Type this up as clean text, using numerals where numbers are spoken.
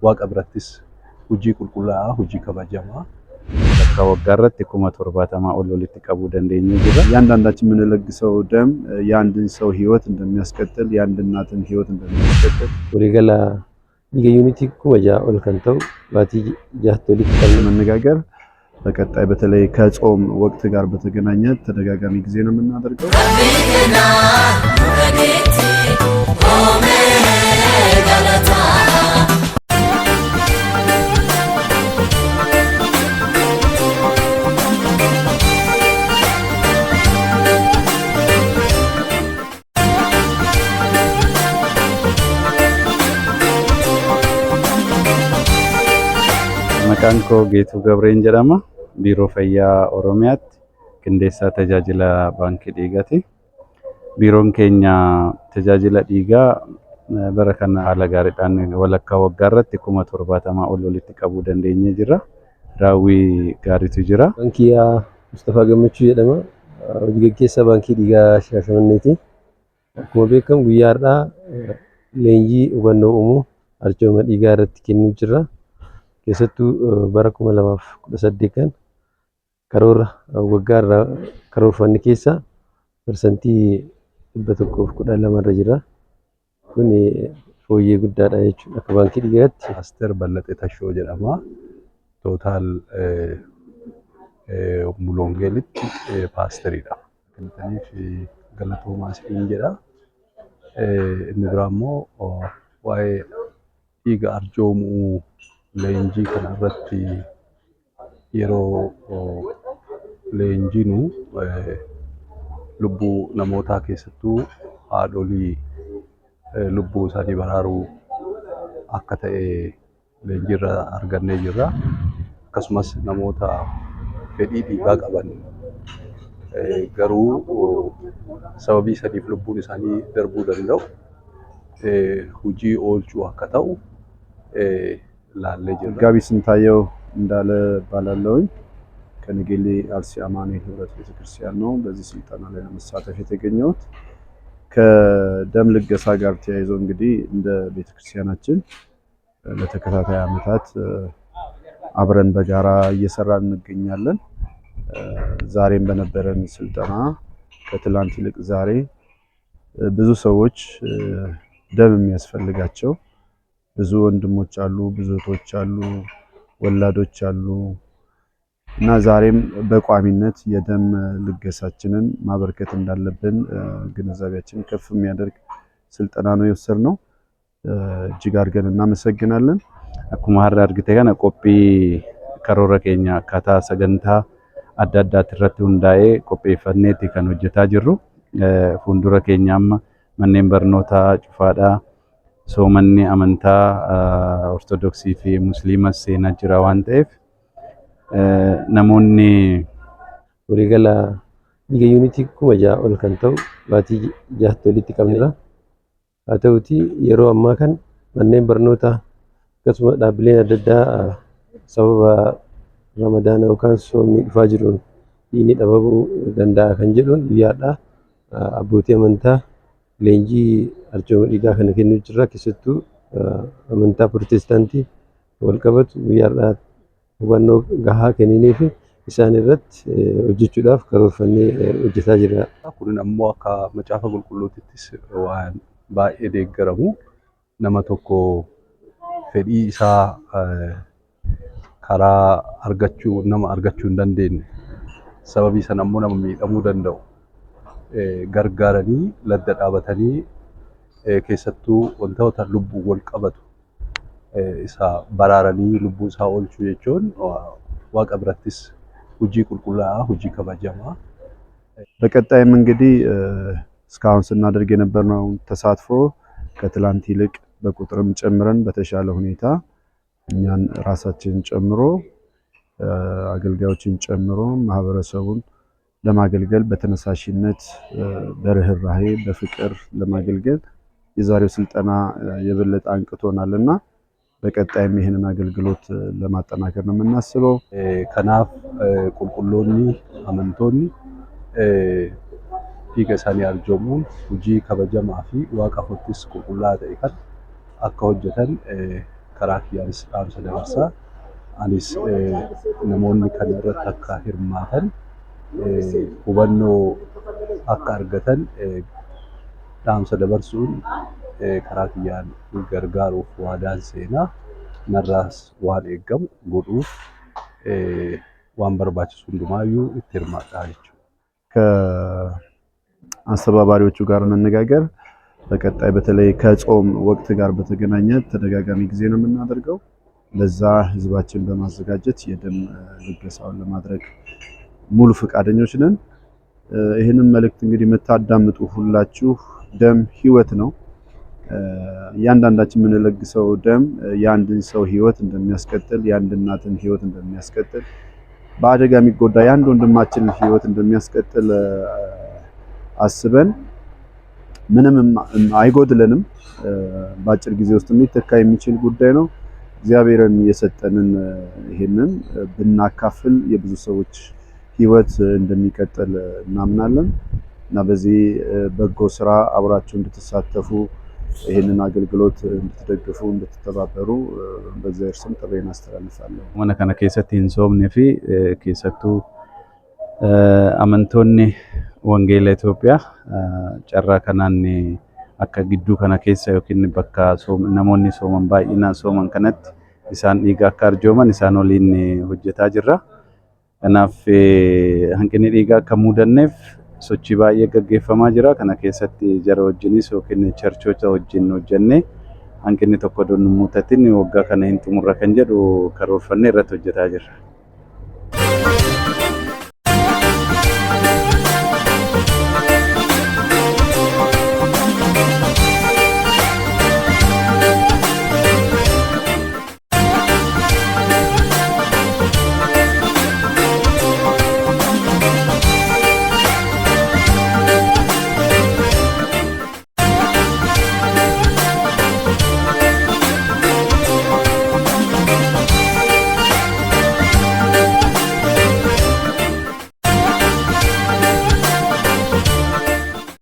waaqa birattis hojii qulqullaa'aa, hojii kabajamaa bakka waggaa irratti 70,000 ol walitti qabuu dandeenye jira። እያንዳንዳችን የምንለግሰው ደም የአንድን ሰው ህይወት እንደሚያስቀጥል የአንድ እናትን ህይወት እንደሚያስቀጥል ወሊገላ ዩኒቲ ኩመጃ ኦል ከንተው ባቲ ጃቶሊክ መነጋገር በቀጣይ በተለይ ከጾም ወቅት ጋር በተገናኘ ተደጋጋሚ ጊዜ ነው የምናደርገው። Maqaan koo Geetuu Gabreen jedhama. Biiroo Fayyaa Oromiyaatti qindeessaa tajaajila baankii dhiigaati. Biiroon keenya tajaajila dhiigaa bara kana haala gaariidhaan walakkaa waggaa irratti 70,000 ol walitti qabuu dandeenye jira. Raawwii gaariitu jira. Baankiyaa Mustafaa Gammachuu jedhama. Hojii gaggeessaa baankii dhiigaa Shaashamanneeti. Akkuma beekamu guyyaa har'aa leenjii hubannoo uumuu arjooma dhiigaa irratti kennuu jira. keessattuu bara 2018 kan karoora waggaa irraa karoorfanne keessa persentii 112 irra jira. Kun fooyyee guddaadha jechuudha akka baankii dhiigaatti. Asteer Bal'axee Tashoo jedhama. Tootaal Mulongeelitti paasteriidha. Kanaaf Galatoomaa Siin jedha. Inni biraa immoo waa'ee dhiiga arjoomuu leenjii kana irratti yeroo leenjiinu lubbuu namootaa keessattuu haadholii lubbuu isaanii baraaruu akka ta'e leenjii irra argannee jirra. Akkasumas namoota fedhii dhiigaa qaban garuu sababii sadiif lubbuun isaanii darbuu danda'u hojii oolchuu akka ta'u መጋቢ ስንታየው እንዳለ ባላለውኝ ከነጌሌ አርሲ አማኑኤል ህብረት ቤተክርስቲያን ነው በዚህ ስልጠና ላይ ለመሳተፍ የተገኘሁት። ከደም ልገሳ ጋር ተያይዞ እንግዲህ እንደ ቤተክርስቲያናችን ለተከታታይ ዓመታት አብረን በጋራ እየሰራን እንገኛለን። ዛሬም በነበረን ስልጠና ከትላንት ይልቅ ዛሬ ብዙ ሰዎች ደም የሚያስፈልጋቸው ብዙ ወንድሞች አሉ፣ ብዙ እህቶች አሉ፣ ወላዶች አሉ እና ዛሬም በቋሚነት የደም ልገሳችንን ማበርከት እንዳለብን ግንዛቤያችን ከፍ የሚያደርግ ስልጠና ነው የወሰድነው። እጅግ አድርገን እናመሰግናለን። akkuma har'a argite kana qophii karoora keenya akkaataa sagantaa adda addaatti irratti hundaa'ee qopheeffanneeti kan hojjetaa jirru. Fuuldura keenya amma manneen barnootaa cufaadhaa. Soomanni amantaa Ortodoksii fi Musliimas seenaa jira waan ta'eef namoonni waliigala dhiiga yuunitii 6,000 ol kan ta'u baatii jaatolitti qabnira. Haa ta'uti yeroo ammaa kan manneen barnootaa akkasuma dhaabbileen adda addaa sababa ramadaana yookaan soomni dhufaa jiruun dhiigni dhabamuu danda'a kan jedhuun guyyaadhaa abbootii amantaa leenjii arjooma dhiigaa kana kennuu jirra. Keessattuu amantaa Pirotestaantii wal qabatu guyyaadhaa hubannoo gahaa kenninee fi isaan irratti hojjechuudhaaf karoorfannee hojjetaa jirra. Kun ammoo akka macaafa qulqulluuttis waan baay'ee deeggaramu nama tokko fedhii isaa karaa nama argachuu hin dandeenye sababii sana ammoo nama miidhamuu danda'u gargaaranii ladda dhaabatanii keessattuu wantoota lubbuu wal qabatu isa baraaranii lubbuu isaa oolchuu jechuun waaqa birattis hojii qulqullaa'aa hojii kabajamaa በቀጣይም እንግዲህ እስካሁን ስናደርግ የነበረው ተሳትፎ ከትላንት ይልቅ በቁጥርም ጨምረን በተሻለ ሁኔታ እኛን ራሳችንን ጨምሮ አገልጋዮችን ጨምሮ ማህበረሰቡን ለማገልገል በተነሳሽነት በርህራሄ በፍቅር ለማገልገል የዛሬው ስልጠና የበለጠ አንቅቶናልና በቀጣይም ይሄንን አገልግሎት ለማጠናከር ነው የምናስበው። ከናፍ ቁልቁሎኒ አመንቶኒ dhiiga isaanii arjoomuun hojii kabajamaa fi waaqa fottis qulqullaa'aa ta'e kan akka hojjetan karaa kiyyaanis dhaamsa dabarsaa. Anis namoonni kana irratti akka hirmaatan hubannoo akka argatan dhaamsa dabarsuun karaa kiyyaan gargaaruuf waadaan seenaa. Narraas waan eeggamu godhuuf waan barbaachisu hundumaayyuu itti hirmaadhaa jechuudha። ከአስተባባሪዎቹ ጋር መነጋገር በቀጣይ በተለይ ከጾም ወቅት ጋር በተገናኘ ተደጋጋሚ ጊዜ ነው የምናደርገው። ለዛ ህዝባችን በማዘጋጀት የደም ልገሳውን ለማድረግ ሙሉ ፈቃደኞች ነን። ይህንን መልእክት እንግዲህ የምታዳምጡ ሁላችሁ ደም ህይወት ነው። እያንዳንዳችን የምንለግሰው ደም የአንድን ሰው ህይወት እንደሚያስቀጥል፣ የአንድ እናትን ህይወት እንደሚያስቀጥል፣ በአደጋ የሚጎዳ የአንድ ወንድማችንን ህይወት እንደሚያስቀጥል አስበን ምንም አይጎድለንም። በአጭር ጊዜ ውስጥ የሚተካ የሚችል ጉዳይ ነው። እግዚአብሔርን የሰጠንን ይሄንን ብናካፍል የብዙ ሰዎች ህይወት እንደሚቀጥል እናምናለን እና በዚህ በጎ ስራ አብራችሁ እንድትሳተፉ ይሄንን አገልግሎት እንድትደግፉ እንድትተባበሩ በእግዚአብሔር ስም ጥሬን አስተላልፋለሁ። Mana kana keessatti hin soomnee fi keessattuu amantoonni wangeela Itoophiyaa carraa kanaan akka gidduu kana keessa yookiin bakka namoonni sooman baay'inaan sooman kanatti isaan dhiiga akka arjooman isaan waliin hojjetaa jirra. Kanaaf hanqinni dhiigaa akka muudanneef sochii baay'ee gaggeeffamaa jira. Kana keessatti jara wajjinis yookiin cherchoota wajjin hojjennee hanqinni tokko doon muutatin waggaa kana hin xumurra kan jedhu karoorfannee irratti hojjetaa jirra.